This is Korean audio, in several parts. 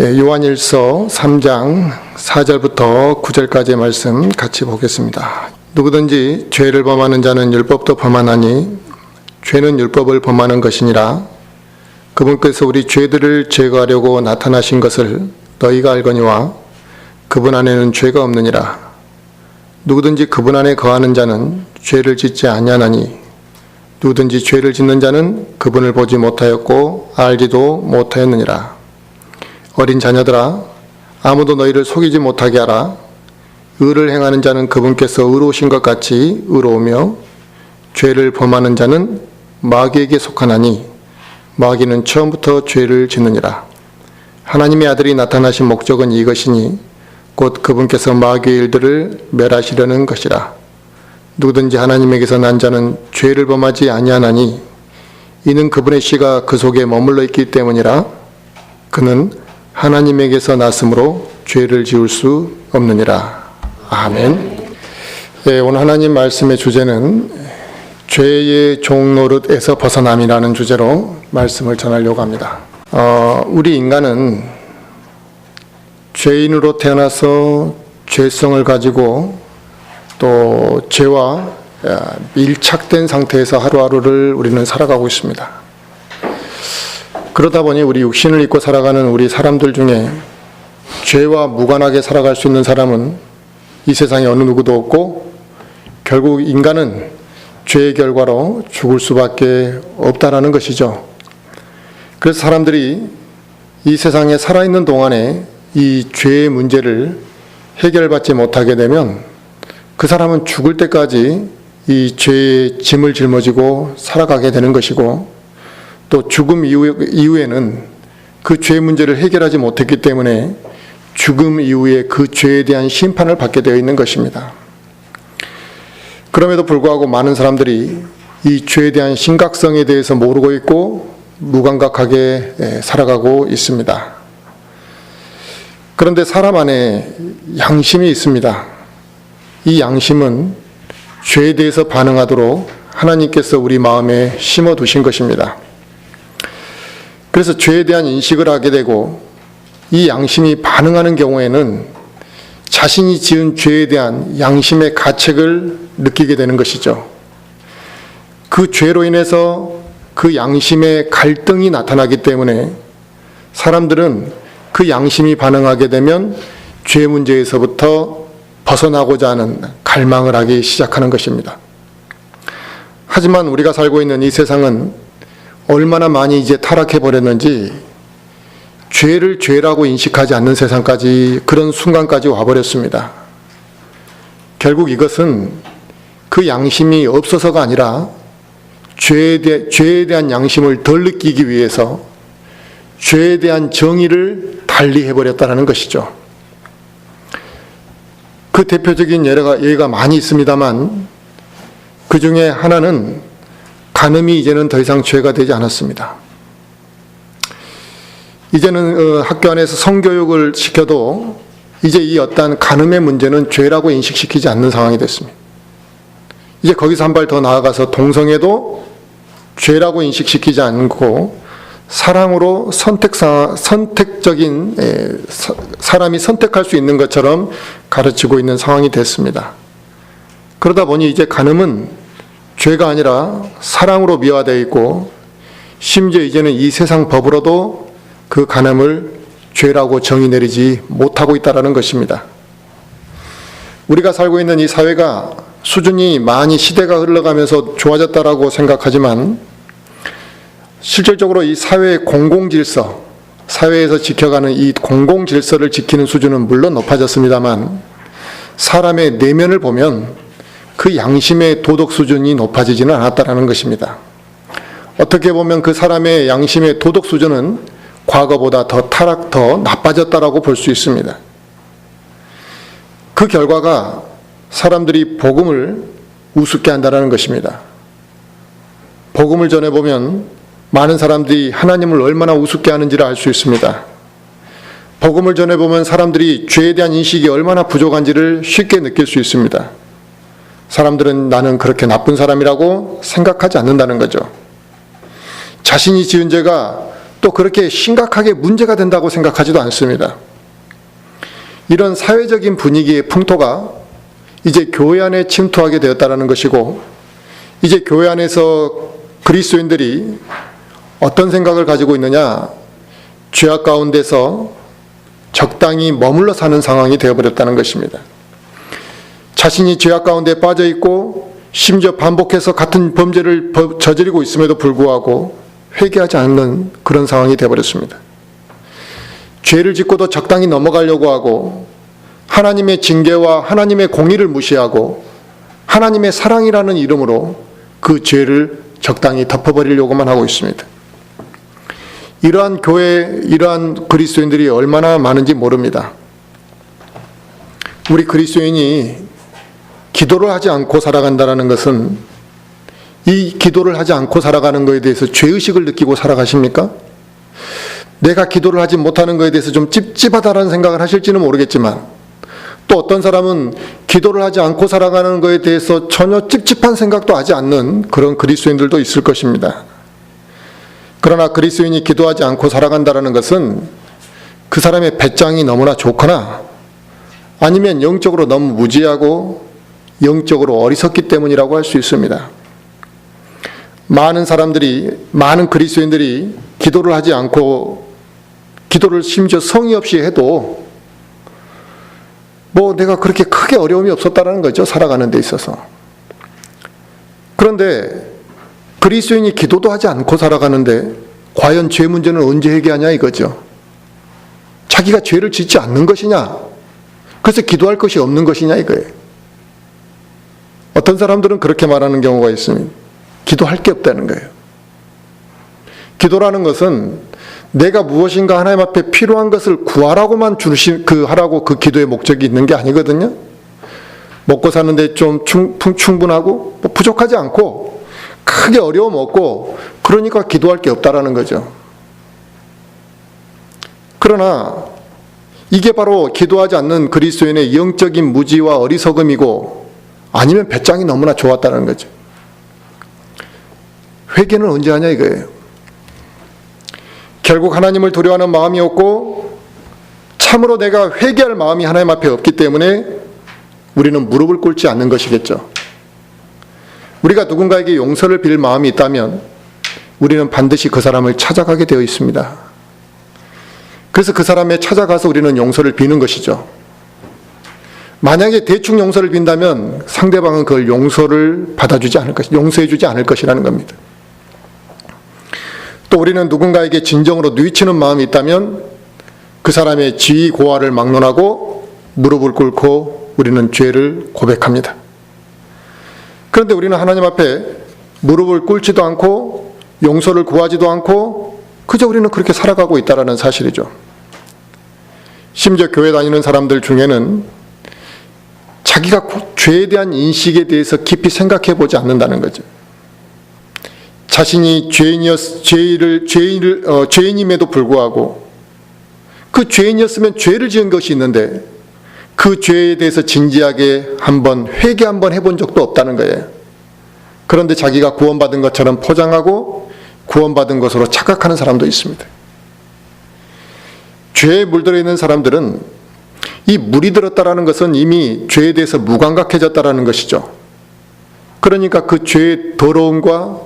요한일서 3장 4절부터 9절까지의 말씀 같이 보겠습니다. 누구든지 죄를 범하는 자는 율법도 범하나니 죄는 율법을 범하는 것이니라. 그분께서 우리 죄들을 제거하려고 나타나신 것을 너희가 알거니와 그분 안에는 죄가 없느니라. 누구든지 그분 안에 거하는 자는 죄를 짓지 아니하나니 누구든지 죄를 짓는 자는 그분을 보지 못하였고 알지도 못하였느니라. 어린 자녀들아, 아무도 너희를 속이지 못하게 하라. 의를 행하는 자는 그분께서 의로우신 것 같이 의로우며 죄를 범하는 자는 마귀에게 속하나니 마귀는 처음부터 죄를 짓느니라. 하나님의 아들이 나타나신 목적은 이것이니 곧 그분께서 마귀의 일들을 멸하시려는 것이라. 누구든지 하나님에게서 난 자는 죄를 범하지 아니하나니 이는 그분의 씨가 그 속에 머물러 있기 때문이라. 그는 하나님에게서 났으므로 죄를 지을 수 없느니라. 아멘. 네, 오늘 하나님 말씀의 주제는 죄의 종노릇에서 벗어남이라는 주제로 말씀을 전하려고 합니다. 우리 인간은 죄인으로 태어나서 죄성을 가지고 또 죄와 밀착된 상태에서 하루하루를 우리는 살아가고 있습니다. 그러다 보니 우리 육신을 입고 살아가는 우리 사람들 중에 죄와 무관하게 살아갈 수 있는 사람은 이 세상에 어느 누구도 없고 결국 인간은 죄의 결과로 죽을 수밖에 없다라는 것이죠. 그래서 사람들이 이 세상에 살아있는 동안에 이 죄의 문제를 해결받지 못하게 되면 그 사람은 죽을 때까지 이 죄의 짐을 짊어지고 살아가게 되는 것이고 또 죽음 이후에는 그 죄 문제를 해결하지 못했기 때문에 죽음 이후에 그 죄에 대한 심판을 받게 되어 있는 것입니다. 그럼에도 불구하고 많은 사람들이 이 죄에 대한 심각성에 대해서 모르고 있고 무감각하게 살아가고 있습니다. 그런데 사람 안에 양심이 있습니다. 이 양심은 죄에 대해서 반응하도록 하나님께서 우리 마음에 심어두신 것입니다. 그래서 죄에 대한 인식을 하게 되고 이 양심이 반응하는 경우에는 자신이 지은 죄에 대한 양심의 가책을 느끼게 되는 것이죠. 그 죄로 인해서 그 양심의 갈등이 나타나기 때문에 사람들은 그 양심이 반응하게 되면 죄 문제에서부터 벗어나고자 하는 갈망을 하기 시작하는 것입니다. 하지만 우리가 살고 있는 이 세상은 얼마나 많이 이제 타락해 버렸는지 죄를 죄라고 인식하지 않는 세상까지, 그런 순간까지 와버렸습니다. 결국 이것은 그 양심이 없어서가 아니라 죄에 대한 양심을 덜 느끼기 위해서 죄에 대한 정의를 달리 해버렸다는 것이죠. 그 대표적인 예가 많이 있습니다만 그 중에 하나는 간음이 이제는 더 이상 죄가 되지 않았습니다. 이제는 학교 안에서 성교육을 시켜도 이제 이 어떤 간음의 문제는 죄라고 인식시키지 않는 상황이 됐습니다. 이제 거기서 한 발 더 나아가서 동성애도 죄라고 인식시키지 않고 사랑으로 선택적인 사람이 선택할 수 있는 것처럼 가르치고 있는 상황이 됐습니다. 그러다 보니 이제 간음은 죄가 아니라 사랑으로 미화되어 있고 심지어 이제는 이 세상 법으로도 그 간음을 죄라고 정의 내리지 못하고 있다는 것입니다. 우리가 살고 있는 이 사회가 수준이 많이 시대가 흘러가면서 좋아졌다라고 생각하지만 실질적으로 이 사회의 공공질서, 사회에서 지켜가는 이 공공질서를 지키는 수준은 물론 높아졌습니다만 사람의 내면을 보면 그 양심의 도덕 수준이 높아지지는 않았다는 것입니다. 어떻게 보면 그 사람의 양심의 도덕 수준은 과거보다 더 나빠졌다라고 볼 수 있습니다. 그 결과가 사람들이 복음을 우습게 한다는 것입니다. 복음을 전해보면 많은 사람들이 하나님을 얼마나 우습게 하는지를 알 수 있습니다. 복음을 전해보면 사람들이 죄에 대한 인식이 얼마나 부족한지를 쉽게 느낄 수 있습니다. 사람들은 나는 그렇게 나쁜 사람이라고 생각하지 않는다는 거죠. 자신이 지은 죄가 또 그렇게 심각하게 문제가 된다고 생각하지도 않습니다. 이런 사회적인 분위기의 풍토가 이제 교회 안에 침투하게 되었다는 것이고, 이제 교회 안에서 그리스도인들이 어떤 생각을 가지고 있느냐, 죄악 가운데서 적당히 머물러 사는 상황이 되어버렸다는 것입니다. 자신이 죄악 가운데 빠져 있고 심지어 반복해서 같은 범죄를 저지르고 있음에도 불구하고 회개하지 않는 그런 상황이 되어버렸습니다. 죄를 짓고도 적당히 넘어가려고 하고, 하나님의 징계와 하나님의 공의를 무시하고 하나님의 사랑이라는 이름으로 그 죄를 적당히 덮어버리려고만 하고 있습니다. 이러한 교회, 이러한 그리스도인들이 얼마나 많은지 모릅니다. 우리 그리스도인이 기도를 하지 않고 살아간다는 것은, 이 기도를 하지 않고 살아가는 것에 대해서 죄의식을 느끼고 살아가십니까? 내가 기도를 하지 못하는 것에 대해서 좀 찝찝하다는 생각을 하실지는 모르겠지만, 또 어떤 사람은 기도를 하지 않고 살아가는 것에 대해서 전혀 찝찝한 생각도 하지 않는 그런 그리스도인들도 있을 것입니다. 그러나 그리스도인이 기도하지 않고 살아간다는 것은 그 사람의 배짱이 너무나 좋거나 아니면 영적으로 너무 무지하고 영적으로 어리석기 때문이라고 할 수 있습니다. 많은 사람들이, 많은 그리스도인들이 기도를 하지 않고, 기도를 심지어 성의 없이 해도 내가 그렇게 크게 어려움이 없었다는 거죠, 살아가는 데 있어서. 그런데 그리스도인이 기도도 하지 않고 살아가는데 과연 죄 문제는 언제 해결하냐 이거죠. 자기가 죄를 짓지 않는 것이냐, 그래서 기도할 것이 없는 것이냐 이거예요. 어떤 사람들은 그렇게 말하는 경우가 있습니다. 기도할 게 없다는 거예요. 기도라는 것은 내가 무엇인가 하나님 앞에 필요한 것을 구하라고만 하라고 그 기도의 목적이 있는 게 아니거든요. 먹고 사는데 좀 충분하고 부족하지 않고 크게 어려움 없고, 그러니까 기도할 게 없다라는 거죠. 그러나 이게 바로 기도하지 않는 그리스도인의 영적인 무지와 어리석음이고, 아니면 배짱이 너무나 좋았다는 거죠. 회개는 언제 하냐 이거예요. 결국 하나님을 두려워하는 마음이 없고 참으로 내가 회개할 마음이 하나님 앞에 없기 때문에 우리는 무릎을 꿇지 않는 것이겠죠. 우리가 누군가에게 용서를 빌 마음이 있다면 우리는 반드시 그 사람을 찾아가게 되어 있습니다. 그래서 그 사람에 찾아가서 우리는 용서를 비는 것이죠. 만약에 대충 용서를 빈다면 상대방은 그걸 용서를 받아주지 않을 것, 용서해주지 않을 것이라는 겁니다. 또 우리는 누군가에게 진정으로 뉘우치는 마음이 있다면 그 사람의 지위 고하를 막론하고 무릎을 꿇고 우리는 죄를 고백합니다. 그런데 우리는 하나님 앞에 무릎을 꿇지도 않고 용서를 구하지도 않고 그저 우리는 그렇게 살아가고 있다는 사실이죠. 심지어 교회 다니는 사람들 중에는 자기가 죄에 대한 인식에 대해서 깊이 생각해 보지 않는다는 거죠. 자신이 죄인임에도 불구하고 그 죄인이었으면 죄를 지은 것이 있는데 그 죄에 대해서 진지하게 회개 한번 해본 적도 없다는 거예요. 그런데 자기가 구원받은 것처럼 포장하고 구원받은 것으로 착각하는 사람도 있습니다. 죄에 물들어 있는 사람들은 이 물이 들었다라는 것은 이미 죄에 대해서 무감각해졌다라는 것이죠. 그러니까 그 죄의 더러움과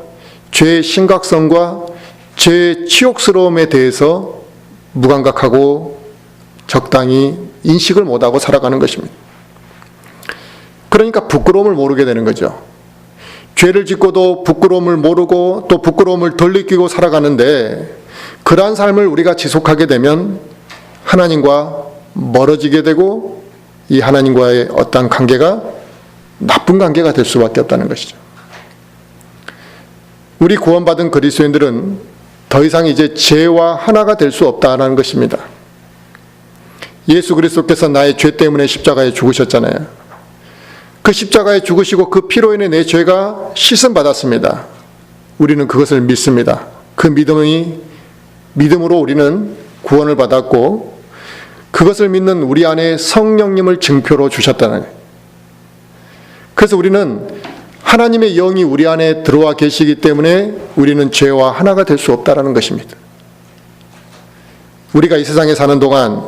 죄의 심각성과 죄의 치욕스러움에 대해서 무감각하고 적당히 인식을 못하고 살아가는 것입니다. 그러니까 부끄러움을 모르게 되는 거죠. 죄를 짓고도 부끄러움을 모르고 또 부끄러움을 덜 느끼고 살아가는데, 그러한 삶을 우리가 지속하게 되면 하나님과 멀어지게 되고 이 하나님과의 어떤 관계가 나쁜 관계가 될 수밖에 없다는 것이죠. 우리 구원받은 그리스도인들은 더 이상 이제 죄와 하나가 될 수 없다는 것입니다. 예수 그리스도께서 나의 죄 때문에 십자가에 죽으셨잖아요. 그 십자가에 죽으시고 그 피로 인해 내 죄가 씻음받았습니다. 우리는 그것을 믿습니다. 그 믿음으로 우리는 구원을 받았고 그것을 믿는 우리 안에 성령님을 증표로 주셨다는 거예요. 그래서 우리는 하나님의 영이 우리 안에 들어와 계시기 때문에 우리는 죄와 하나가 될 수 없다는 것입니다. 우리가 이 세상에 사는 동안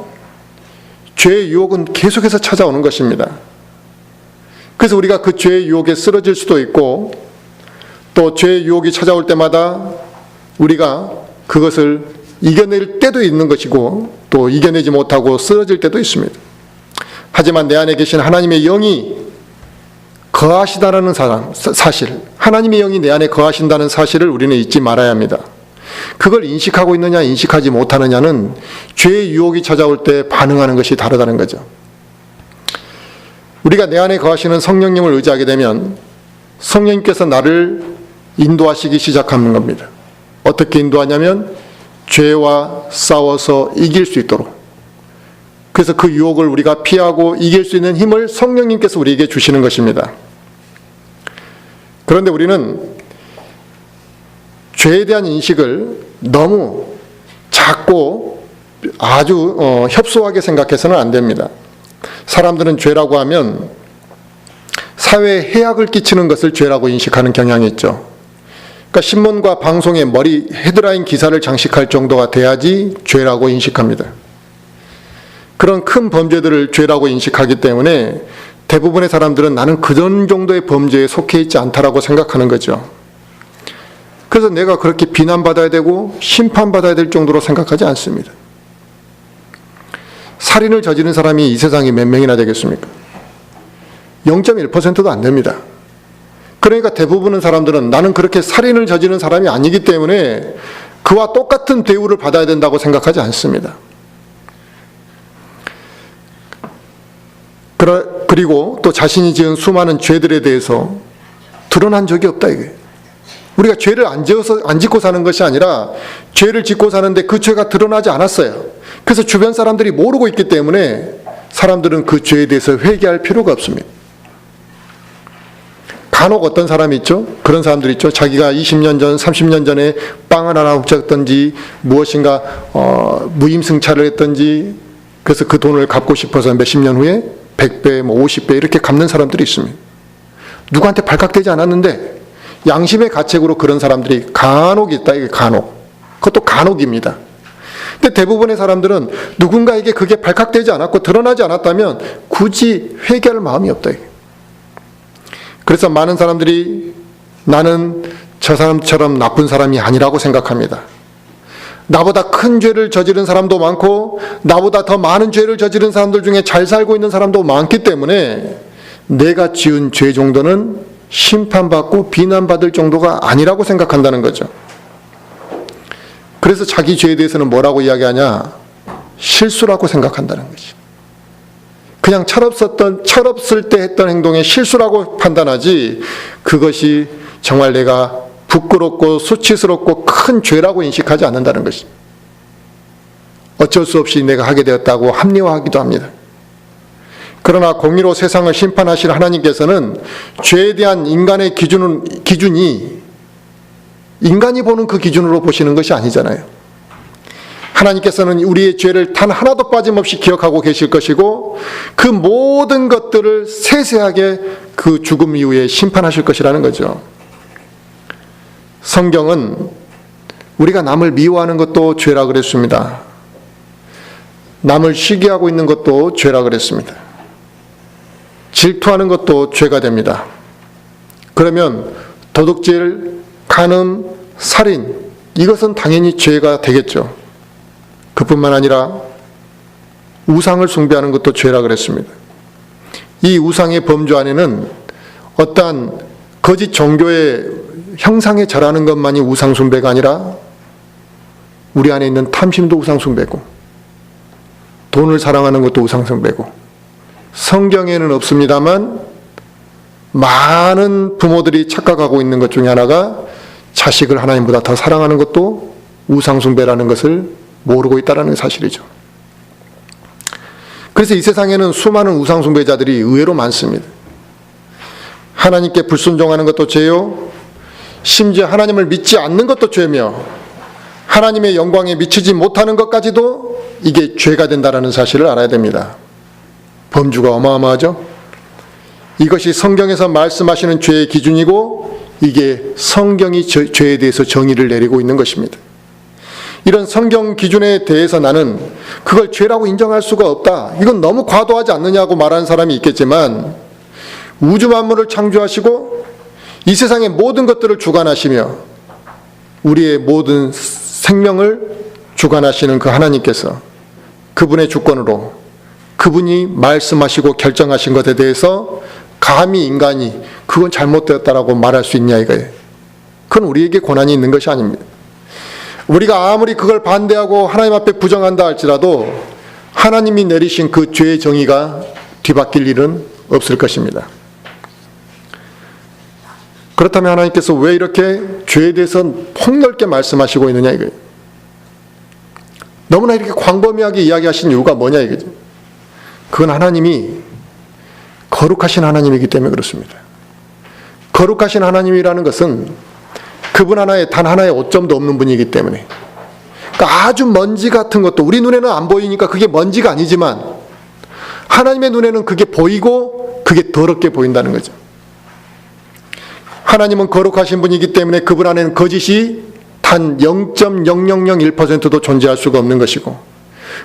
죄의 유혹은 계속해서 찾아오는 것입니다. 그래서 우리가 그 죄의 유혹에 쓰러질 수도 있고, 또 죄의 유혹이 찾아올 때마다 우리가 그것을 이겨낼 때도 있는 것이고, 또 이겨내지 못하고 쓰러질 때도 있습니다. 하지만 내 안에 계신 하나님의 영이 거하시다라는 사실, 하나님의 영이 내 안에 거하신다는 사실을 우리는 잊지 말아야 합니다. 그걸 인식하고 있느냐 인식하지 못하느냐는 죄의 유혹이 찾아올 때 반응하는 것이 다르다는 거죠. 우리가 내 안에 거하시는 성령님을 의지하게 되면 성령님께서 나를 인도하시기 시작하는 겁니다. 어떻게 인도하냐면 죄와 싸워서 이길 수 있도록. 그래서 그 유혹을 우리가 피하고 이길 수 있는 힘을 성령님께서 우리에게 주시는 것입니다. 그런데 우리는 죄에 대한 인식을 너무 작고 아주 협소하게 생각해서는 안 됩니다. 사람들은 죄라고 하면 사회에 해악을 끼치는 것을 죄라고 인식하는 경향이 있죠. 그러니까 신문과 방송에 머리 헤드라인 기사를 장식할 정도가 돼야지 죄라고 인식합니다. 그런 큰 범죄들을 죄라고 인식하기 때문에 대부분의 사람들은 나는 그런 정도의 범죄에 속해 있지 않다라고 생각하는 거죠. 그래서 내가 그렇게 비난받아야 되고 심판받아야 될 정도로 생각하지 않습니다. 살인을 저지른 사람이 이 세상에 몇 명이나 되겠습니까? 0.1%도 안 됩니다. 그러니까 대부분의 사람들은 나는 그렇게 살인을 저지른 사람이 아니기 때문에 그와 똑같은 대우를 받아야 된다고 생각하지 않습니다. 그리고 또 자신이 지은 수많은 죄들에 대해서 드러난 적이 없다 이게. 우리가 죄를 안 짓고 사는 것이 아니라 죄를 짓고 사는데 그 죄가 드러나지 않았어요. 그래서 주변 사람들이 모르고 있기 때문에 사람들은 그 죄에 대해서 회개할 필요가 없습니다. 간혹 어떤 사람이 있죠? 그런 사람들이 있죠. 자기가 20년 전, 30년 전에 빵을 하나 훔쳤던지 무엇인가 무임승차를 했던지 그래서 그 돈을 갚고 싶어서 몇십 년 후에 100배, 50배 이렇게 갚는 사람들이 있습니다. 누구한테 발각되지 않았는데 양심의 가책으로 그런 사람들이 간혹 있다. 이게 간혹. 그것도 간혹입니다. 근데 대부분의 사람들은 누군가에게 그게 발각되지 않았고 드러나지 않았다면 굳이 회개할 마음이 없다. 이게. 그래서 많은 사람들이 나는 저 사람처럼 나쁜 사람이 아니라고 생각합니다. 나보다 큰 죄를 저지른 사람도 많고 나보다 더 많은 죄를 저지른 사람들 중에 잘 살고 있는 사람도 많기 때문에 내가 지은 죄 정도는 심판받고 비난받을 정도가 아니라고 생각한다는 거죠. 그래서 자기 죄에 대해서는 뭐라고 이야기하냐? 실수라고 생각한다는 것이. 그냥 철없을 때 했던 행동의 실수라고 판단하지 그것이 정말 내가 부끄럽고 수치스럽고 큰 죄라고 인식하지 않는다는 것이. 어쩔 수 없이 내가 하게 되었다고 합리화하기도 합니다. 그러나 공의로 세상을 심판하실 하나님께서는 죄에 대한 인간의 기준이 인간이 보는 그 기준으로 보시는 것이 아니잖아요. 하나님께서는 우리의 죄를 단 하나도 빠짐없이 기억하고 계실 것이고 그 모든 것들을 세세하게 그 죽음 이후에 심판하실 것이라는 거죠. 성경은 우리가 남을 미워하는 것도 죄라 그랬습니다. 남을 시기하고 있는 것도 죄라 그랬습니다. 질투하는 것도 죄가 됩니다. 그러면 도둑질, 간음, 살인 이것은 당연히 죄가 되겠죠. 그뿐만 아니라 우상을 숭배하는 것도 죄라 그랬습니다. 이 우상의 범주 안에는 어떠한 거짓 종교의 형상에 절하는 것만이 우상 숭배가 아니라 우리 안에 있는 탐심도 우상 숭배고 돈을 사랑하는 것도 우상 숭배고 성경에는 없습니다만 많은 부모들이 착각하고 있는 것 중에 하나가 자식을 하나님보다 더 사랑하는 것도 우상 숭배라는 것을 모르고 있다는 사실이죠. 그래서 이 세상에는 수많은 우상 숭배자들이 의외로 많습니다. 하나님께 불순종하는 것도 죄요. 심지어 하나님을 믿지 않는 것도 죄며 하나님의 영광에 미치지 못하는 것까지도 이게 죄가 된다는 사실을 알아야 됩니다. 범주가 어마어마하죠. 이것이 성경에서 말씀하시는 죄의 기준이고 이게 성경이 죄에 대해서 정의를 내리고 있는 것입니다. 이런 성경 기준에 대해서 나는 그걸 죄라고 인정할 수가 없다. 이건 너무 과도하지 않느냐고 말하는 사람이 있겠지만, 우주 만물을 창조하시고 이 세상의 모든 것들을 주관하시며 우리의 모든 생명을 주관하시는 그 하나님께서 그분의 주권으로 그분이 말씀하시고 결정하신 것에 대해서 감히 인간이 그건 잘못되었다라고 말할 수 있냐 이거예요. 그건 우리에게 권한이 있는 것이 아닙니다. 우리가 아무리 그걸 반대하고 하나님 앞에 부정한다 할지라도 하나님이 내리신 그 죄의 정의가 뒤바뀔 일은 없을 것입니다. 그렇다면 하나님께서 왜 이렇게 죄에 대해서 폭넓게 말씀하시고 있느냐 이거예요. 너무나 이렇게 광범위하게 이야기하신 이유가 뭐냐 이거죠. 그건 하나님이 거룩하신 하나님이기 때문에 그렇습니다. 거룩하신 하나님이라는 것은 그분 하나에 단 하나의 오점도 없는 분이기 때문에, 그러니까 아주 먼지 같은 것도 우리 눈에는 안 보이니까 그게 먼지가 아니지만 하나님의 눈에는 그게 보이고 그게 더럽게 보인다는 거죠. 하나님은 거룩하신 분이기 때문에 그분 안에는 거짓이 단 0.0001%도 존재할 수가 없는 것이고,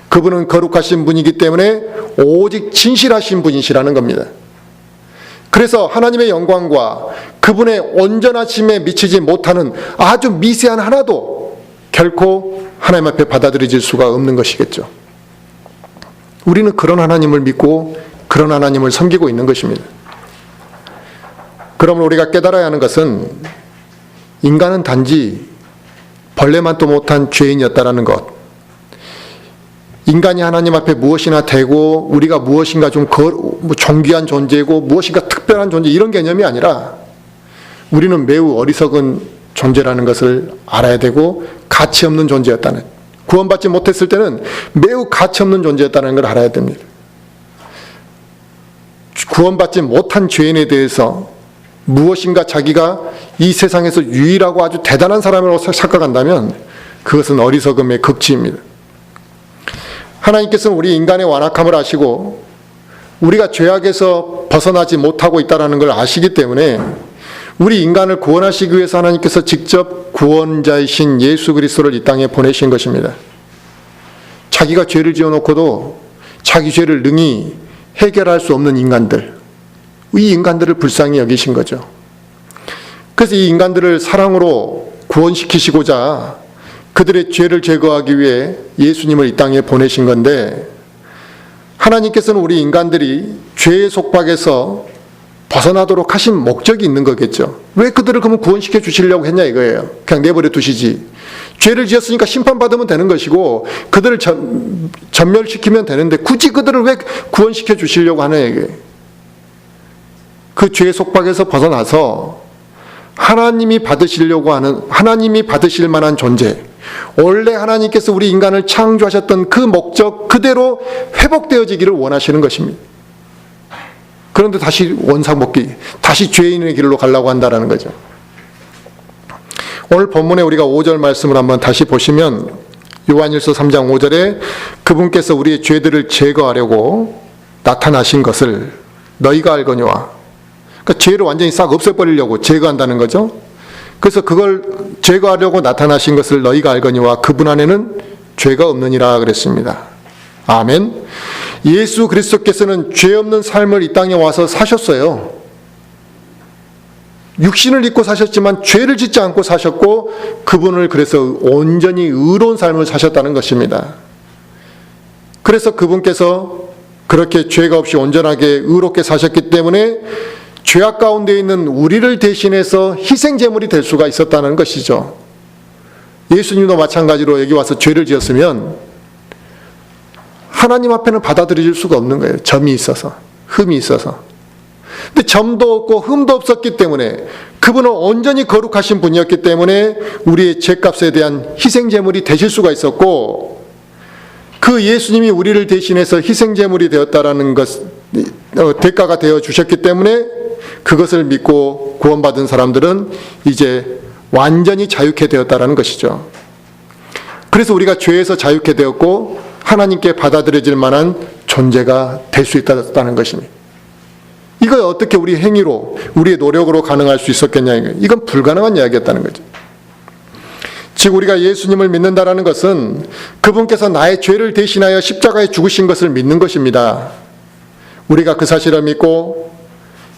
그분은 거룩하신 분이기 때문에 오직 진실하신 분이시라는 겁니다. 그래서 하나님의 영광과 그분의 온전하심에 미치지 못하는 아주 미세한 하나도 결코 하나님 앞에 받아들여질 수가 없는 것이겠죠. 우리는 그런 하나님을 믿고 그런 하나님을 섬기고 있는 것입니다. 그러므로 우리가 깨달아야 하는 것은 인간은 단지 벌레만도 못한 죄인이었다라는 것, 인간이 하나님 앞에 무엇이나 되고 우리가 무엇인가 좀 존귀한 존재고 무엇인가 특별한 존재, 이런 개념이 아니라 우리는 매우 어리석은 존재라는 것을 알아야 되고, 가치 없는 존재였다는, 구원받지 못했을 때는 매우 가치 없는 존재였다는 걸 알아야 됩니다. 구원받지 못한 죄인에 대해서 무엇인가 자기가 이 세상에서 유일하고 아주 대단한 사람으로 착각한다면 그것은 어리석음의 극치입니다. 하나님께서는 우리 인간의 완악함을 아시고 우리가 죄악에서 벗어나지 못하고 있다는 걸 아시기 때문에 우리 인간을 구원하시기 위해서 하나님께서 직접 구원자이신 예수 그리스도를 이 땅에 보내신 것입니다. 자기가 죄를 지어놓고도 자기 죄를 능히 해결할 수 없는 인간들, 이 인간들을 불쌍히 여기신 거죠. 그래서 이 인간들을 사랑으로 구원시키시고자 그들의 죄를 제거하기 위해 예수님을 이 땅에 보내신 건데, 하나님께서는 우리 인간들이 죄의 속박에서 벗어나도록 하신 목적이 있는 거겠죠. 왜 그들을 그러면 구원시켜 주시려고 했냐 이거예요. 그냥 내버려 두시지. 죄를 지었으니까 심판받으면 되는 것이고 그들을 전멸시키면 되는데 굳이 그들을 왜 구원시켜 주시려고 하냐 이게. 그 죄의 속박에서 벗어나서 하나님이 받으시려고 하는, 하나님이 받으실 만한 존재, 원래 하나님께서 우리 인간을 창조하셨던 그 목적 그대로 회복되어지기를 원하시는 것입니다. 그런데 다시 원상복귀, 다시 죄인의 길로 가려고 한다는 거죠. 오늘 본문에 우리가 5절 말씀을 한번 다시 보시면, 요한일서 3장 5절에 그분께서 우리의 죄들을 제거하려고 나타나신 것을 너희가 알거니와, 그러니까 죄를 완전히 싹 없애버리려고 제거한다는 거죠. 그래서 그걸 제거하려고 나타나신 것을 너희가 알거니와 그분 안에는 죄가 없느니라 그랬습니다. 아멘. 예수 그리스도께서는 죄 없는 삶을 이 땅에 와서 사셨어요. 육신을 입고 사셨지만 죄를 짓지 않고 사셨고, 그분을 그래서 온전히 의로운 삶을 사셨다는 것입니다. 그래서 그분께서 그렇게 죄가 없이 온전하게 의롭게 사셨기 때문에 죄악 가운데 있는 우리를 대신해서 희생제물이 될 수가 있었다는 것이죠. 예수님도 마찬가지로 여기 와서 죄를 지었으면 하나님 앞에는 받아들일 수가 없는 거예요. 점이 있어서, 흠이 있어서. 근데 점도 없고 흠도 없었기 때문에, 그분은 온전히 거룩하신 분이었기 때문에 우리의 죄값에 대한 희생제물이 되실 수가 있었고, 그 예수님이 우리를 대신해서 희생제물이 되었다라는 것, 대가가 되어 주셨기 때문에 그것을 믿고 구원받은 사람들은 이제 완전히 자유케 되었다라는 것이죠. 그래서 우리가 죄에서 자유케 되었고 하나님께 받아들여질 만한 존재가 될 수 있다는 것입니다. 이걸 어떻게 우리 행위로, 우리의 노력으로 가능할 수 있었겠냐, 이건 불가능한 이야기였다는 거죠. 즉 우리가 예수님을 믿는다라는 것은 그분께서 나의 죄를 대신하여 십자가에 죽으신 것을 믿는 것입니다. 우리가 그 사실을 믿고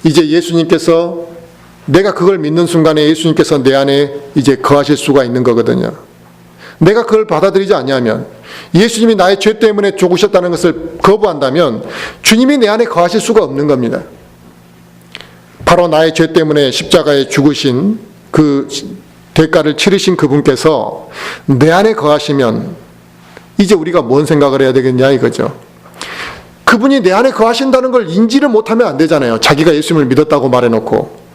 이제 예수님께서, 내가 그걸 믿는 순간에 예수님께서 내 안에 이제 거하실 수가 있는 거거든요. 내가 그걸 받아들이지 않냐면, 예수님이 나의 죄 때문에 죽으셨다는 것을 거부한다면 주님이 내 안에 거하실 수가 없는 겁니다. 바로 나의 죄 때문에 십자가에 죽으신 그 대가를 치르신 그분께서 내 안에 거하시면 이제 우리가 뭔 생각을 해야 되겠냐 이거죠. 그분이 내 안에 거하신다는 걸 인지를 못하면 안 되잖아요. 자기가 예수님을 믿었다고 말해놓고.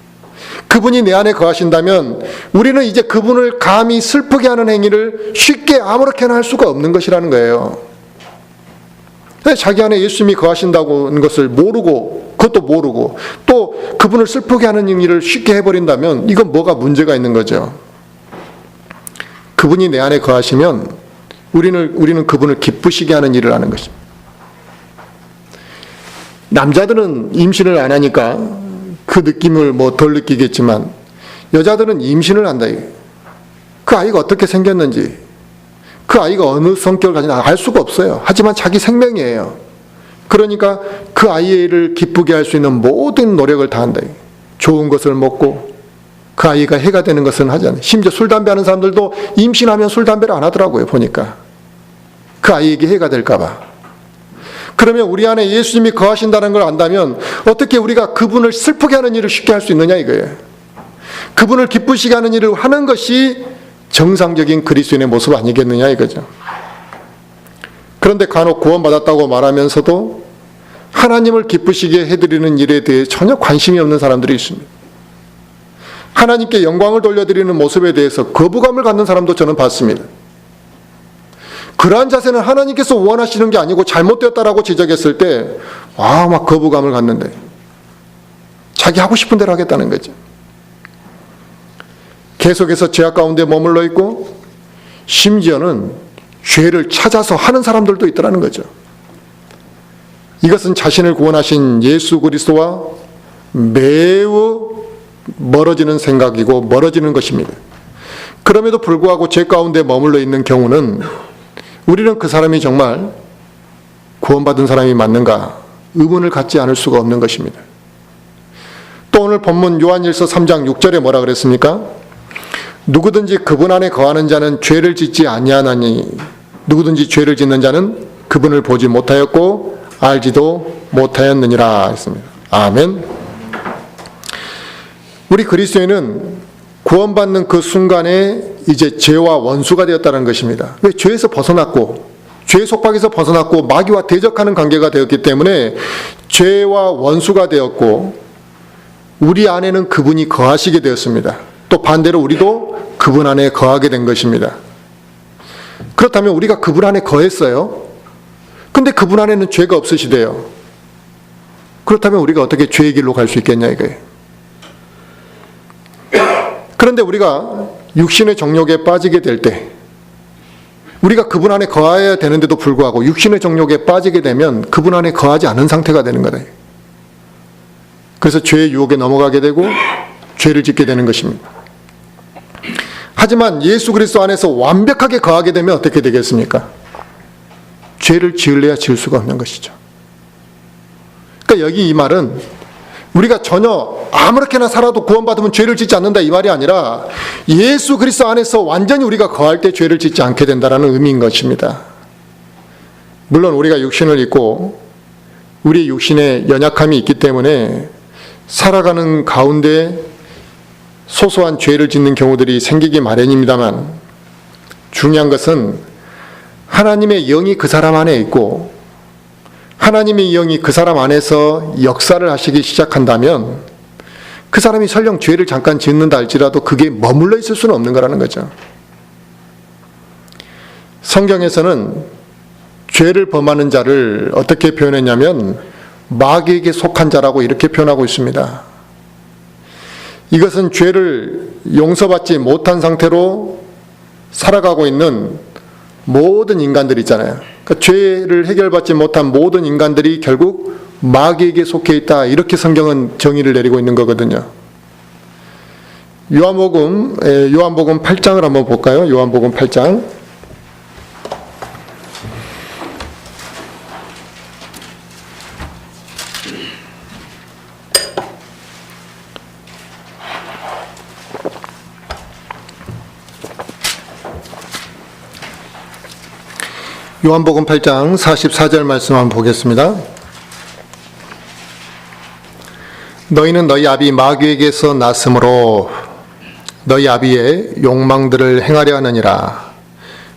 그분이 내 안에 거하신다면 우리는 이제 그분을 감히 슬프게 하는 행위를 쉽게 아무렇게나 할 수가 없는 것이라는 거예요. 자기 안에 예수님이 거하신다는 것을 모르고, 그것도 모르고 또 그분을 슬프게 하는 행위를 쉽게 해버린다면 이건 뭐가 문제가 있는 거죠. 그분이 내 안에 거하시면 우리는 그분을 기쁘시게 하는 일을 하는 것입니다. 남자들은 임신을 안 하니까 그 느낌을 덜 느끼겠지만 여자들은 임신을 한다. 그 아이가 어떻게 생겼는지, 그 아이가 어느 성격을 가지는지 알 수가 없어요. 하지만 자기 생명이에요. 그러니까 그 아이를 기쁘게 할 수 있는 모든 노력을 다 한다. 좋은 것을 먹고 그 아이가 해가 되는 것은 하지 않아요. 심지어 술, 담배 하는 사람들도 임신하면 술, 담배를 안 하더라고요. 보니까. 그 아이에게 해가 될까 봐. 그러면 우리 안에 예수님이 거하신다는 걸 안다면 어떻게 우리가 그분을 슬프게 하는 일을 쉽게 할 수 있느냐 이거예요. 그분을 기쁘시게 하는 일을 하는 것이 정상적인 그리스도인의 모습 아니겠느냐 이거죠. 그런데 간혹 구원받았다고 말하면서도 하나님을 기쁘시게 해드리는 일에 대해 전혀 관심이 없는 사람들이 있습니다. 하나님께 영광을 돌려드리는 모습에 대해서 거부감을 갖는 사람도 저는 봤습니다. 그러한 자세는 하나님께서 원하시는 게 아니고 잘못되었다라고 지적했을 때 막 거부감을 갖는데 자기 하고 싶은 대로 하겠다는 거죠. 계속해서 죄악 가운데 머물러 있고 심지어는 죄를 찾아서 하는 사람들도 있더라는 거죠. 이것은 자신을 구원하신 예수 그리스도와 매우 멀어지는 생각이고 멀어지는 것입니다. 그럼에도 불구하고 죄 가운데 머물러 있는 경우는 우리는 그 사람이 정말 구원받은 사람이 맞는가 의문을 갖지 않을 수가 없는 것입니다. 또 오늘 본문 요한일서 3장 6절에 뭐라 그랬습니까? 누구든지 그분 안에 거하는 자는 죄를 짓지 아니하나니 누구든지 죄를 짓는 자는 그분을 보지 못하였고 알지도 못하였느니라 했습니다. 아멘. 우리 그리스도인은 구원받는 그 순간에 이제 죄와 원수가 되었다는 것입니다. 왜? 죄에서 벗어났고 죄의 속박에서 벗어났고 마귀와 대적하는 관계가 되었기 때문에 죄와 원수가 되었고 우리 안에는 그분이 거하시게 되었습니다. 또 반대로 우리도 그분 안에 거하게 된 것입니다. 그렇다면 우리가 그분 안에 거했어요. 근데 그분 안에는 죄가 없으시대요. 그렇다면 우리가 어떻게 죄의 길로 갈 수 있겠냐 이거예요. 그런데 우리가 육신의 정욕에 빠지게 될 때 우리가 그분 안에 거해야 되는데도 불구하고 육신의 정욕에 빠지게 되면 그분 안에 거하지 않은 상태가 되는 거다. 그래서 죄의 유혹에 넘어가게 되고 죄를 짓게 되는 것입니다. 하지만 예수 그리스도 안에서 완벽하게 거하게 되면 어떻게 되겠습니까? 죄를 지을래야 지을 수가 없는 것이죠. 그러니까 여기 이 말은 우리가 전혀 아무렇게나 살아도 구원받으면 죄를 짓지 않는다 이 말이 아니라 예수 그리스도 안에서 완전히 우리가 거할 때 죄를 짓지 않게 된다는 의미인 것입니다. 물론 우리가 육신을 입고 우리 육신에 연약함이 있기 때문에 살아가는 가운데 소소한 죄를 짓는 경우들이 생기기 마련입니다만 중요한 것은 하나님의 영이 그 사람 안에 있고 하나님의 영이 그 사람 안에서 역사를 하시기 시작한다면 그 사람이 설령 죄를 잠깐 짓는다 할지라도 그게 머물러 있을 수는 없는 거라는 거죠. 성경에서는 죄를 범하는 자를 어떻게 표현했냐면 마귀에게 속한 자라고 이렇게 표현하고 있습니다. 이것은 죄를 용서받지 못한 상태로 살아가고 있는 모든 인간들 있잖아요. 그러니까 죄를 해결받지 못한 모든 인간들이 결국 마귀에게 속해 있다. 이렇게 성경은 정의를 내리고 있는 거거든요. 요한복음 8장을 한번 볼까요? 요한복음 8장. 요한복음 8장 44절 말씀 한번 보겠습니다. 너희는 너희 아비 마귀에게서 났으므로 너희 아비의 욕망들을 행하려 하느니라.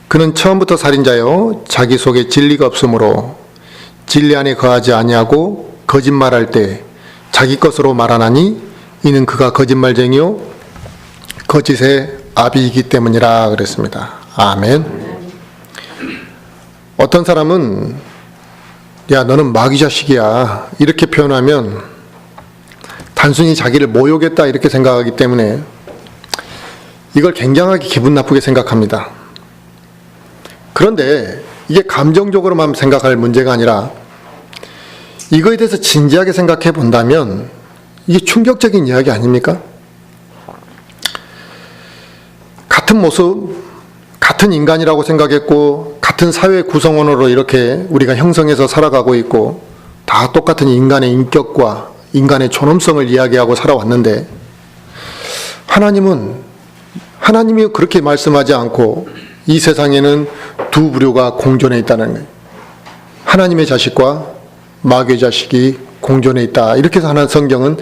그는 처음부터 살인자요 자기 속에 진리가 없으므로 진리 안에 거하지 아니하고 거짓말할 때 자기 것으로 말하나니 이는 그가 거짓말쟁이요 거짓의 아비이기 때문이라 그랬습니다. 아멘. 어떤 사람은 야 너는 마귀 자식이야 이렇게 표현하면 단순히 자기를 모욕했다 이렇게 생각하기 때문에 이걸 굉장하게 기분 나쁘게 생각합니다. 그런데 이게 감정적으로만 생각할 문제가 아니라 이거에 대해서 진지하게 생각해 본다면 이게 충격적인 이야기 아닙니까? 같은 모습, 같은 인간이라고 생각했고 같은 사회 구성원으로 이렇게 우리가 형성해서 살아가고 있고 다 똑같은 인간의 인격과 인간의 존엄성을 이야기하고 살아왔는데 하나님이 그렇게 말씀하지 않고 이 세상에는 두 부류가 공존해 있다는 거예요. 하나님의 자식과 마귀의 자식이 공존해 있다. 이렇게 해서 하나님 성경은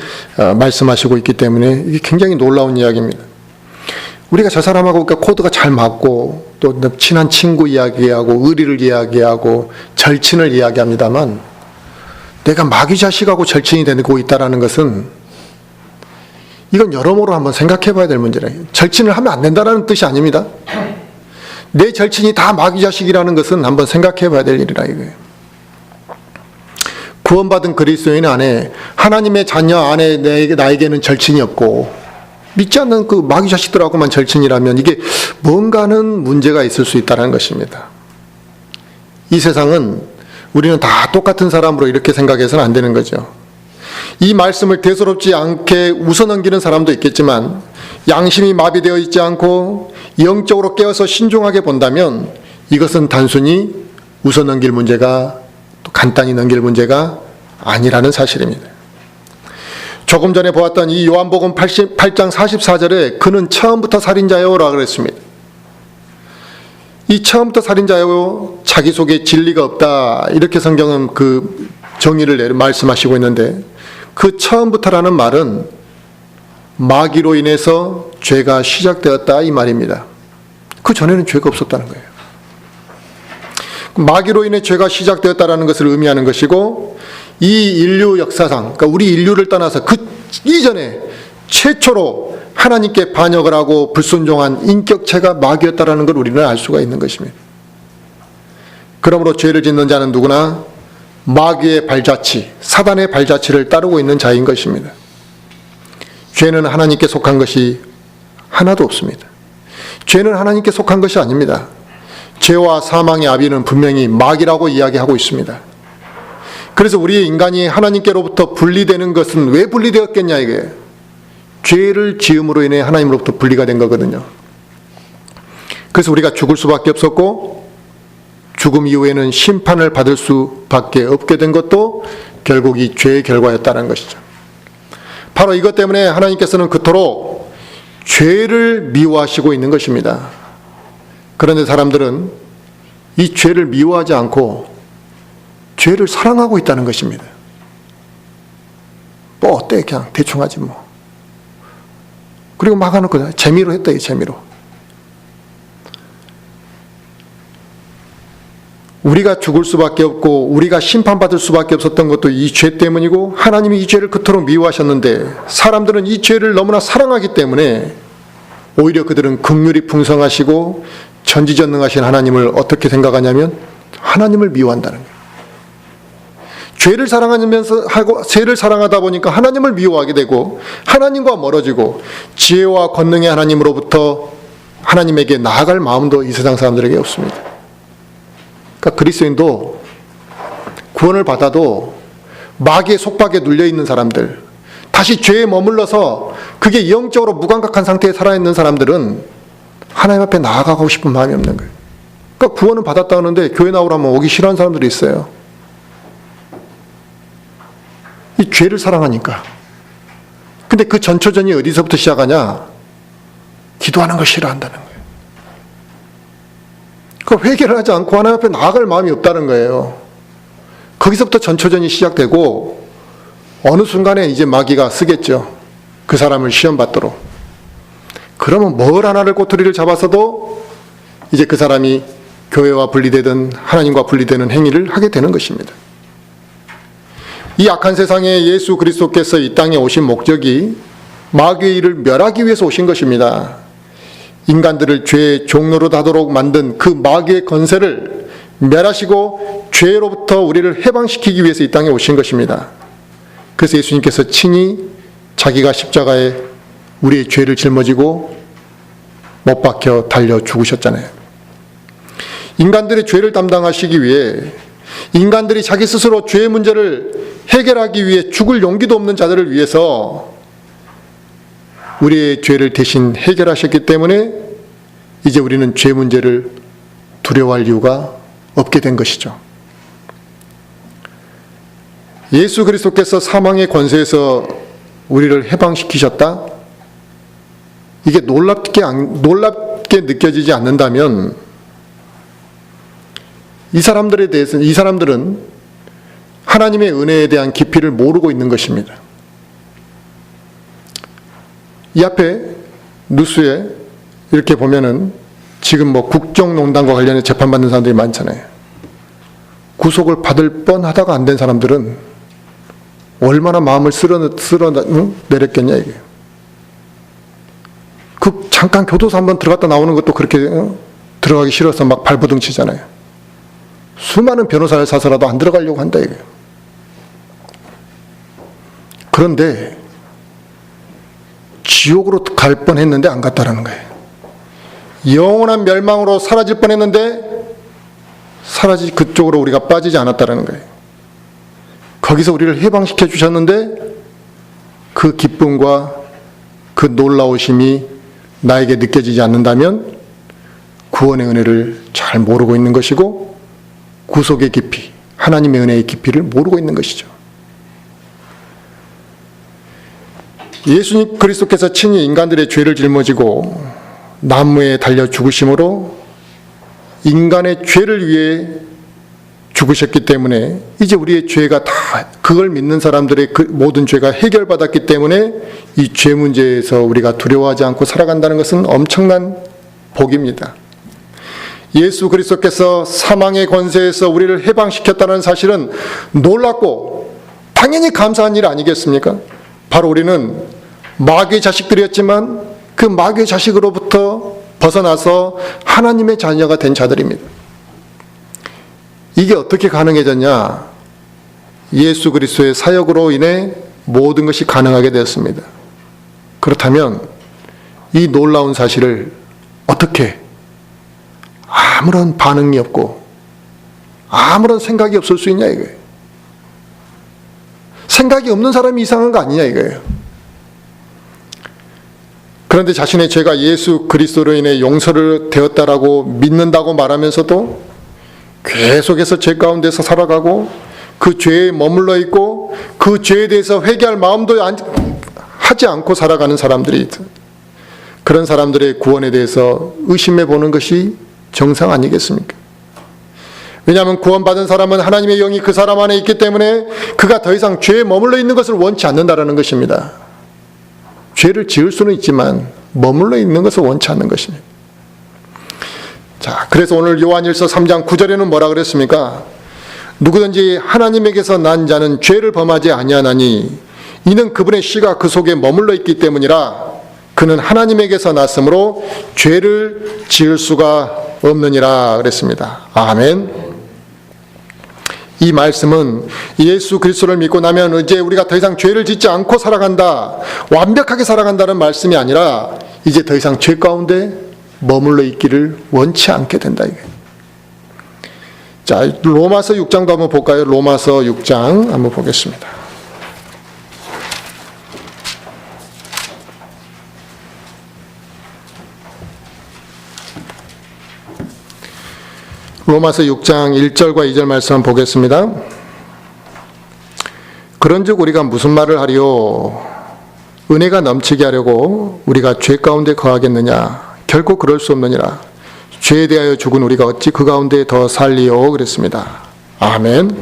말씀하시고 있기 때문에 이게 굉장히 놀라운 이야기입니다. 우리가 저 사람하고 코드가 잘 맞고 또 친한 친구 이야기하고 의리를 이야기하고 절친을 이야기합니다만 내가 마귀 자식하고 절친이 되고 있다는 것은 이건 여러모로 한번 생각해 봐야 될 문제라. 절친을 하면 안 된다는 뜻이 아닙니다. 내 절친이 다 마귀 자식이라는 것은 한번 생각해 봐야 될 일이라 이거예요. 구원받은 그리스도인 안에 하나님의 자녀 안에 나에게는 절친이 없고 믿지 않는 그 마귀 자식들하고만 절친이라면 이게 뭔가는 문제가 있을 수 있다는 것입니다. 이 세상은 우리는 다 똑같은 사람으로 이렇게 생각해서는 안 되는 거죠. 이 말씀을 대수롭지 않게 웃어넘기는 사람도 있겠지만 양심이 마비되어 있지 않고 영적으로 깨어서 신중하게 본다면 이것은 단순히 웃어넘길 문제가 또 간단히 넘길 문제가 아니라는 사실입니다. 조금 전에 보았던 이 요한복음 8장 44절에 그는 처음부터 살인자요 라고 그랬습니다. 이 처음부터 살인자요 자기 속에 진리가 없다 이렇게 성경은 그 정의를 말씀하시고 있는데 그 처음부터라는 말은 마귀로 인해서 죄가 시작되었다 이 말입니다. 그 전에는 죄가 없었다는 거예요. 마귀로 인해 죄가 시작되었다는 것을 의미하는 것이고 이 인류 역사상 그러니까 우리 인류를 떠나서 그 이전에 최초로 하나님께 반역을 하고 불순종한 인격체가 마귀였다는 걸 우리는 알 수가 있는 것입니다. 그러므로 죄를 짓는 자는 누구나 마귀의 발자취, 사단의 발자취를 따르고 있는 자인 것입니다. 죄는 하나님께 속한 것이 하나도 없습니다. 죄는 하나님께 속한 것이 아닙니다. 죄와 사망의 아비는 분명히 마귀라고 이야기하고 있습니다. 그래서 우리 인간이 하나님께로부터 분리되는 것은 왜 분리되었겠냐 이게 죄를 지음으로 인해 하나님으로부터 분리가 된 거거든요. 그래서 우리가 죽을 수밖에 없었고 죽음 이후에는 심판을 받을 수밖에 없게 된 것도 결국 이 죄의 결과였다는 것이죠. 바로 이것 때문에 하나님께서는 그토록 죄를 미워하시고 있는 것입니다. 그런데 사람들은 이 죄를 미워하지 않고 죄를 사랑하고 있다는 것입니다. 뭐 어때 그냥 대충 하지 뭐. 그리고 막 하는 거야. 재미로 했다 이 재미로. 우리가 죽을 수밖에 없고 우리가 심판받을 수밖에 없었던 것도 이 죄 때문이고 하나님이 이 죄를 그토록 미워하셨는데 사람들은 이 죄를 너무나 사랑하기 때문에 오히려 그들은 긍휼이 풍성하시고 전지전능하신 하나님을 어떻게 생각하냐면 하나님을 미워한다는 거예요. 죄를 사랑하다 보니까 하나님을 미워하게 되고 하나님과 멀어지고 지혜와 권능의 하나님으로부터 하나님에게 나아갈 마음도 이 세상 사람들에게 없습니다. 그러니까 그리스도인도 구원을 받아도 마귀의 속박에 눌려있는 사람들, 다시 죄에 머물러서 그게 영적으로 무감각한 상태에 살아있는 사람들은 하나님 앞에 나아가고 싶은 마음이 없는 거예요. 그러니까 구원은 받았다 하는데 교회 나오라면 오기 싫어하는 사람들이 있어요. 이 죄를 사랑하니까. 근데 그 전초전이 어디서부터 시작하냐? 기도하는 걸 싫어한다는 거예요. 그 회개를 하지 않고 하나님 앞에 나아갈 마음이 없다는 거예요. 거기서부터 전초전이 시작되고 어느 순간에 이제 마귀가 쓰겠죠. 그 사람을 시험받도록. 그러면 뭘 하나를 꼬투리를 잡아서도 이제 그 사람이 교회와 분리되든 하나님과 분리되는 행위를 하게 되는 것입니다. 이 악한 세상에 예수 그리스도께서 이 땅에 오신 목적이 마귀의 일을 멸하기 위해서 오신 것입니다. 인간들을 죄의 종로로 하도록 만든 그 마귀의 권세를 멸하시고 죄로부터 우리를 해방시키기 위해서 이 땅에 오신 것입니다. 그래서 예수님께서 친히 자기가 십자가에 우리의 죄를 짊어지고 못 박혀 달려 죽으셨잖아요. 인간들의 죄를 담당하시기 위해 인간들이 자기 스스로 죄의 문제를 해결하기 위해 죽을 용기도 없는 자들을 위해서 우리의 죄를 대신 해결하셨기 때문에 이제 우리는 죄 문제를 두려워할 이유가 없게 된 것이죠. 예수 그리스도께서 사망의 권세에서 우리를 해방시키셨다? 이게 놀랍게 느껴지지 않는다면 이 사람들은 하나님의 은혜에 대한 깊이를 모르고 있는 것입니다. 이 앞에 뉴스에 이렇게 보면은 지금 뭐 국정농단과 관련해 재판받는 사람들이 많잖아요. 구속을 받을 뻔하다가 안 된 사람들은 얼마나 마음을 내렸겠냐 이게. 그 잠깐 교도소 한번 들어갔다 나오는 것도 그렇게 들어가기 싫어서 막 발버둥 치잖아요. 수많은 변호사를 사서라도 안 들어가려고 한다 이거예요. 그런데 지옥으로 갈 뻔했는데 안 갔다라는 거예요. 영원한 멸망으로 사라질 뻔했는데 그쪽으로 우리가 빠지지 않았다라는 거예요. 거기서 우리를 해방시켜 주셨는데 그 기쁨과 그 놀라우심이 나에게 느껴지지 않는다면 구원의 은혜를 잘 모르고 있는 것이고 구속의 깊이, 하나님의 은혜의 깊이를 모르고 있는 것이죠. 예수님 그리스도께서 친히 인간들의 죄를 짊어지고 나무에 달려 죽으심으로 인간의 죄를 위해 죽으셨기 때문에 이제 우리의 죄가 다 그걸 믿는 사람들의 그 모든 죄가 해결받았기 때문에 이 죄 문제에서 우리가 두려워하지 않고 살아간다는 것은 엄청난 복입니다. 예수 그리스도께서 사망의 권세에서 우리를 해방시켰다는 사실은 놀랍고 당연히 감사한 일 아니겠습니까? 바로 우리는 마귀의 자식들이었지만 그 마귀의 자식으로부터 벗어나서 하나님의 자녀가 된 자들입니다. 이게 어떻게 가능해졌냐? 예수 그리스도의 사역으로 인해 모든 것이 가능하게 되었습니다. 그렇다면 이 놀라운 사실을 어떻게 아무런 반응이 없고 아무런 생각이 없을 수 있냐 이거예요. 생각이 없는 사람이 이상한 거 아니냐 이거예요. 그런데 자신의 죄가 예수 그리스도로 인해 용서를 되었다라고 믿는다고 말하면서도 계속해서 죄 가운데서 살아가고 그 죄에 머물러 있고 그 죄에 대해서 회개할 마음도 하지 않고 살아가는 사람들이 있다. 그런 사람들의 구원에 대해서 의심해 보는 것이 정상 아니겠습니까? 왜냐하면 구원받은 사람은 하나님의 영이 그 사람 안에 있기 때문에 그가 더 이상 죄에 머물러 있는 것을 원치 않는다라는 것입니다. 죄를 지을 수는 있지만 머물러 있는 것을 원치 않는 것입니다. 자, 그래서 오늘 요한일서 3장 9절에는 뭐라 그랬습니까? 누구든지 하나님에게서 난 자는 죄를 범하지 아니하나니 이는 그분의 씨가 그 속에 머물러 있기 때문이라. 그는 하나님에게서 났으므로 죄를 지을 수가 없느니라 그랬습니다. 아멘. 이 말씀은 예수 그리스도를 믿고 나면 이제 우리가 더 이상 죄를 짓지 않고 살아간다, 완벽하게 살아간다는 말씀이 아니라 이제 더 이상 죄 가운데 머물러 있기를 원치 않게 된다. 이게. 자, 로마서 6장도 한번 볼까요? 로마서 6장 한번 보겠습니다. 로마서 6장 1절과 2절 말씀 보겠습니다. 그런즉 우리가 무슨 말을 하리요? 은혜가 넘치게 하려고 우리가 죄 가운데 거하겠느냐? 결코 그럴 수 없느니라. 죄에 대하여 죽은 우리가 어찌 그 가운데 더 살리요? 그랬습니다. 아멘.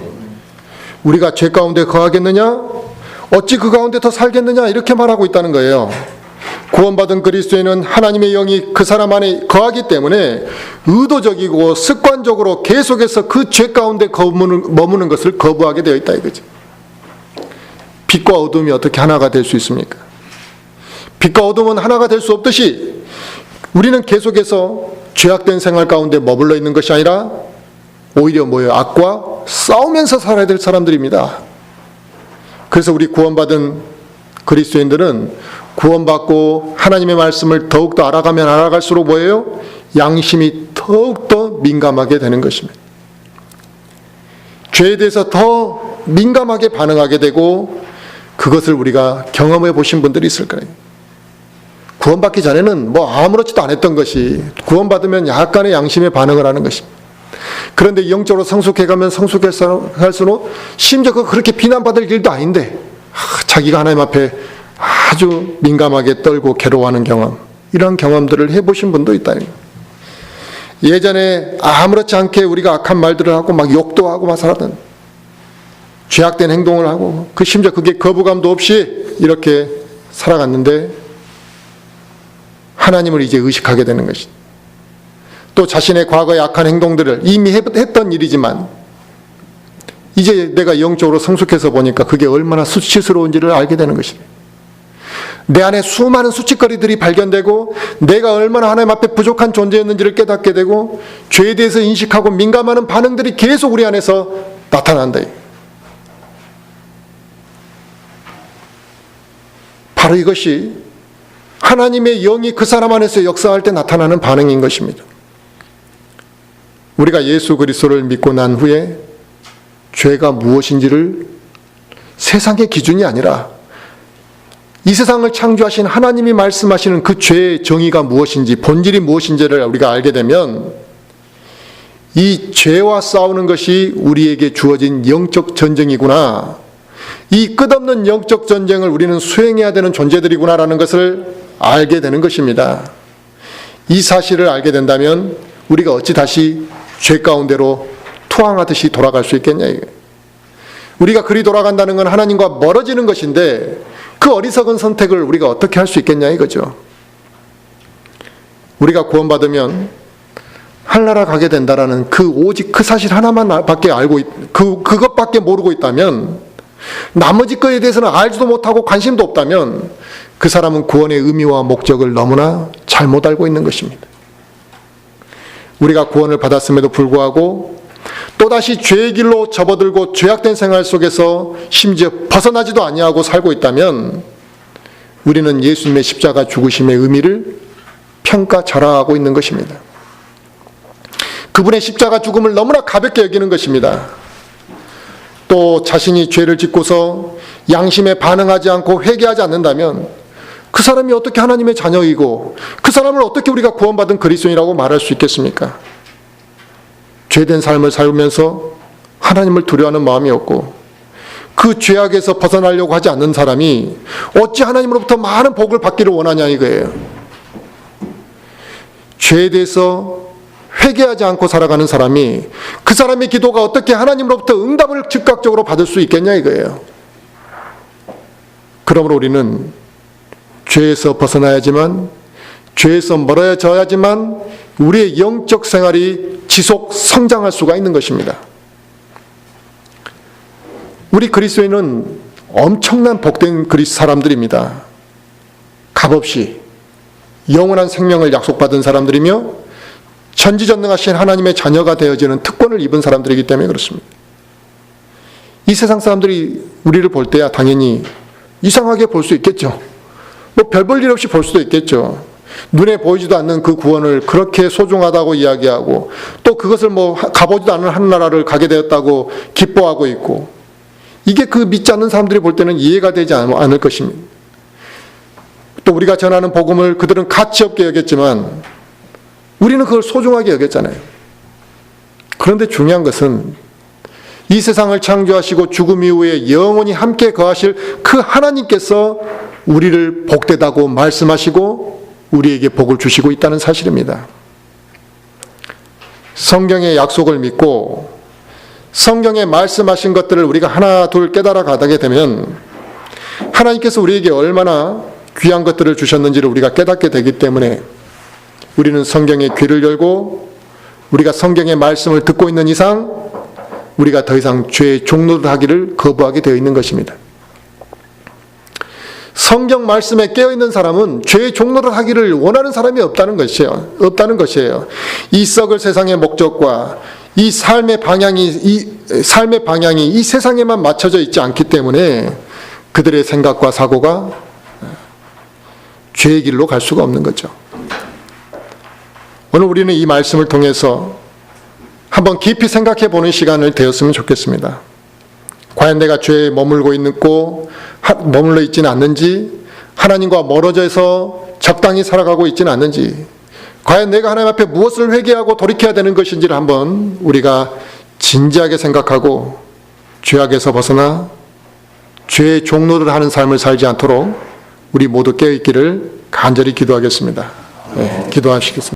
우리가 죄 가운데 거하겠느냐? 어찌 그 가운데 더 살겠느냐? 이렇게 말하고 있다는 거예요. 구원받은 그리스도인은 하나님의 영이 그 사람 안에 거하기 때문에 의도적이고 습관적으로 계속해서 그 죄 가운데 머무는 것을 거부하게 되어 있다 이거지. 빛과 어둠이 어떻게 하나가 될 수 있습니까? 빛과 어둠은 하나가 될 수 없듯이 우리는 계속해서 죄악된 생활 가운데 머물러 있는 것이 아니라 오히려 뭐예요? 악과 싸우면서 살아야 될 사람들입니다. 그래서 우리 구원받은 그리스도인들은 구원받고 하나님의 말씀을 더욱더 알아가면 알아갈수록 뭐예요? 양심이 더욱더 민감하게 되는 것입니다. 죄에 대해서 더 민감하게 반응하게 되고 그것을 우리가 경험해 보신 분들이 있을 거예요. 구원받기 전에는 뭐 아무렇지도 않았던 것이 구원받으면 약간의 양심의 반응을 하는 것입니다. 그런데 영적으로 성숙해가면 성숙할수록 심지어 그렇게 비난받을 일도 아닌데 자기가 하나님 앞에 아주 민감하게 떨고 괴로워하는 경험, 이런 경험들을 해보신 분도 있다. 예전에 아무렇지 않게 우리가 악한 말들을 하고 막 욕도 하고 막 살았던 죄악된 행동을 하고 심지어 그게 거부감도 없이 이렇게 살아갔는데 하나님을 이제 의식하게 되는 것이다. 또 자신의 과거의 악한 행동들을 이미 했던 일이지만 이제 내가 영적으로 성숙해서 보니까 그게 얼마나 수치스러운지를 알게 되는 것이다. 내 안에 수많은 수치거리들이 발견되고 내가 얼마나 하나님 앞에 부족한 존재였는지를 깨닫게 되고 죄에 대해서 인식하고 민감하는 반응들이 계속 우리 안에서 나타난다. 바로 이것이 하나님의 영이 그 사람 안에서 역사할 때 나타나는 반응인 것입니다. 우리가 예수 그리스도를 믿고 난 후에 죄가 무엇인지를 세상의 기준이 아니라 이 세상을 창조하신 하나님이 말씀하시는 그 죄의 정의가 무엇인지, 본질이 무엇인지를 우리가 알게 되면 이 죄와 싸우는 것이 우리에게 주어진 영적 전쟁이구나, 이 끝없는 영적 전쟁을 우리는 수행해야 되는 존재들이구나라는 것을 알게 되는 것입니다. 이 사실을 알게 된다면 우리가 어찌 다시 죄 가운데로 투항하듯이 돌아갈 수 있겠냐 이거예요. 우리가 그리 돌아간다는 건 하나님과 멀어지는 것인데 그 어리석은 선택을 우리가 어떻게 할 수 있겠냐 이거죠. 우리가 구원받으면 하늘나라 가게 된다라는 오직 그 사실 하나만 밖에 알고 그것밖에 모르고 있다면, 나머지 거에 대해서는 알지도 못하고 관심도 없다면 그 사람은 구원의 의미와 목적을 너무나 잘못 알고 있는 것입니다. 우리가 구원을 받았음에도 불구하고 또다시 죄의 길로 접어들고 죄악된 생활 속에서 심지어 벗어나지도 아니하고 살고 있다면 우리는 예수님의 십자가 죽으심의 의미를 평가절하하고 있는 것입니다. 그분의 십자가 죽음을 너무나 가볍게 여기는 것입니다. 또 자신이 죄를 짓고서 양심에 반응하지 않고 회개하지 않는다면 그 사람이 어떻게 하나님의 자녀이고 그 사람을 어떻게 우리가 구원받은 그리스도인이라고 말할 수 있겠습니까? 죄된 삶을 살면서 하나님을 두려워하는 마음이 없고 그 죄악에서 벗어나려고 하지 않는 사람이 어찌 하나님으로부터 많은 복을 받기를 원하냐 이거예요. 죄에 대해서 회개하지 않고 살아가는 사람이 그 사람의 기도가 어떻게 하나님으로부터 응답을 즉각적으로 받을 수 있겠냐 이거예요. 그러므로 우리는 죄에서 벗어나야지만, 죄에서 멀어져야지만 우리의 영적 생활이 지속 성장할 수가 있는 것입니다. 우리 그리스도인은 엄청난 복된 그리스도 사람들입니다. 값없이 영원한 생명을 약속받은 사람들이며 전지전능하신 하나님의 자녀가 되어지는 특권을 입은 사람들이기 때문에 그렇습니다. 이 세상 사람들이 우리를 볼 때야 당연히 이상하게 볼 수 있겠죠. 뭐 별 볼 일 없이 볼 수도 있겠죠. 눈에 보이지도 않는 그 구원을 그렇게 소중하다고 이야기하고 또 그것을 뭐 가보지도 않은 하늘나라를 가게 되었다고 기뻐하고 있고, 이게 그 믿지 않는 사람들이 볼 때는 이해가 되지 않을 것입니다. 또 우리가 전하는 복음을 그들은 가치 없게 여겼지만 우리는 그걸 소중하게 여겼잖아요. 그런데 중요한 것은 이 세상을 창조하시고 죽음 이후에 영원히 함께 거하실 그 하나님께서 우리를 복되다고 말씀하시고 우리에게 복을 주시고 있다는 사실입니다. 성경의 약속을 믿고 성경에 말씀하신 것들을 우리가 하나 둘 깨달아 가게 되면 하나님께서 우리에게 얼마나 귀한 것들을 주셨는지를 우리가 깨닫게 되기 때문에 우리는 성경의 귀를 열고 우리가 성경의 말씀을 듣고 있는 이상 우리가 더 이상 죄의 종노릇 하기를 거부하게 되어 있는 것입니다. 성경 말씀에 깨어있는 사람은 죄의 종노릇 하기를 원하는 사람이 없다는 것이에요. 이 썩을 세상의 목적과 이 삶의 방향이 이 세상에만 맞춰져 있지 않기 때문에 그들의 생각과 사고가 죄의 길로 갈 수가 없는 거죠. 오늘 우리는 이 말씀을 통해서 한번 깊이 생각해 보는 시간을 되었으면 좋겠습니다. 과연 내가 죄에 머물러 있지는 않는지, 하나님과 멀어져서 적당히 살아가고 있지는 않는지, 과연 내가 하나님 앞에 무엇을 회개하고 돌이켜야 되는 것인지를 한번 우리가 진지하게 생각하고 죄악에서 벗어나 죄의 종노릇을 하는 삶을 살지 않도록 우리 모두 깨어있기를 간절히 기도하겠습니다. 네, 기도하시겠습니다.